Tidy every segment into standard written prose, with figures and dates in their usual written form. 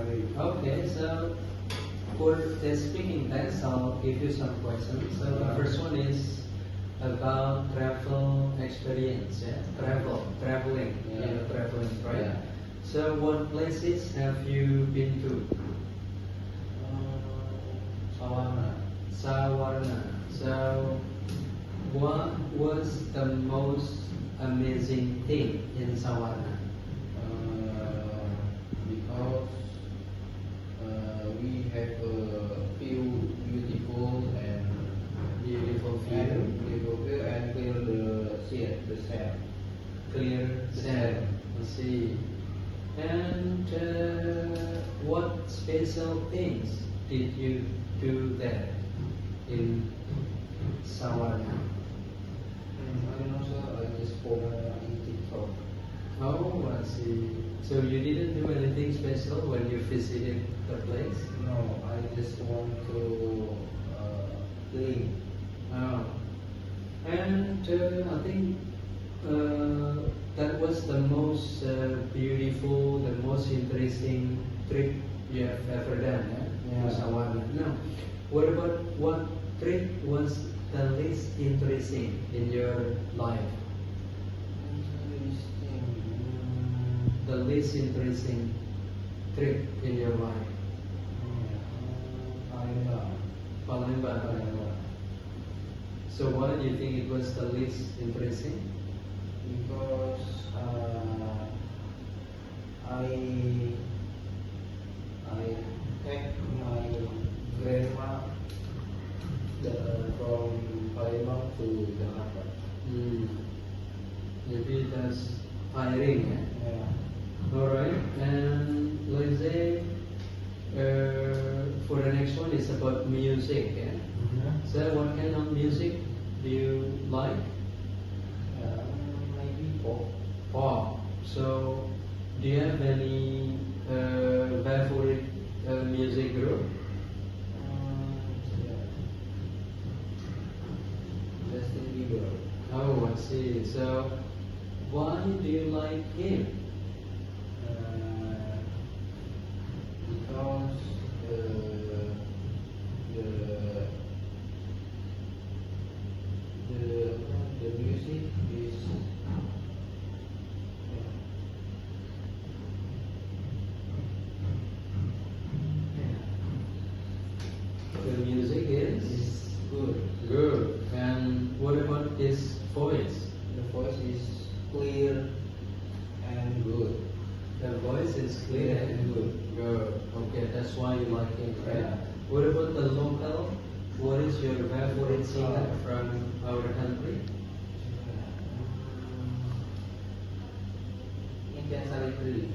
Bali. Okay, so for the speaking test, I'll give you some questions. So the first one is about travel experience, yeah? Traveling, traveling, right? Yeah. So what places have you been to? Sawarna. Sawarna. So what was the most amazing thing in Sawarna? Because we have a few beautiful and Beautiful view, and clear the sand. clear sand. I see. And what special things did you do there in Sawarna? I don't know, sir. I just follow in TikTok. Oh, I see. So you didn't do anything special when you visited the place? No, I just want to clean. Oh. And I think that was the most beautiful, the most interesting trip you have ever done, yeah? To Sawarna. Now, what about what trip was the least interesting in your life? The least interesting trip in your life? Palembang. So why do you think it was the least interesting? Because I take my grandma from Palembang to Jakarta. Maybe that's tiring, yeah? Yeah. Alright, and let's say for the next one is about music, yeah? So what kind of music do you like? Maybe pop. Pop. So do you have any favorite music group? Yeah. Justin Bieber. Oh, I see. So why do you like him? Because the music is The music is good. good. And what about his voice? The voice is clear and good. The voice is clear and good. Good. Okay, that's why you like him, right? Yeah. What about the local? What is your favorite singer from our country? Niken Salindri.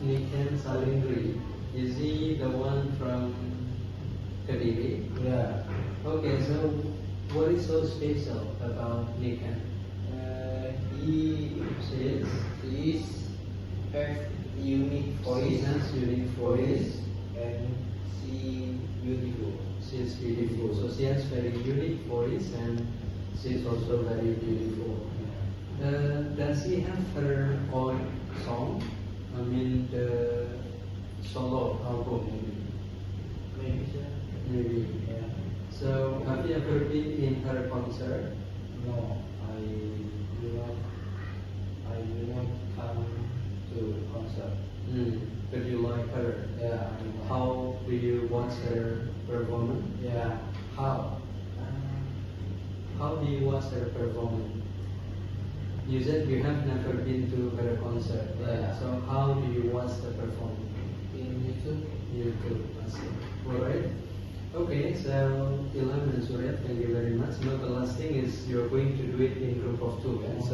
Niken Salindri. Is he the one from Kediri? Yeah. Okay, so what is so special about Niken? He is have unique She voice has unique voice. and she beautiful. She is beautiful. So she has very unique voice and she is also very beautiful. Does she have her own song? I mean the solo album Maybe sir. maybe. Yeah. So have you ever been in her concert? No, I do not come to concert. But you like her? Yeah. How do you watch her performance? Yeah. How? How do you watch her performance? You said you have never been to her concert, right? Yeah. So how do you watch the performance? In YouTube. YouTube, I see. Alright. Okay, so Ilham and Surya, thank you very much. Now the last thing is you're going to do it in group of two, right? So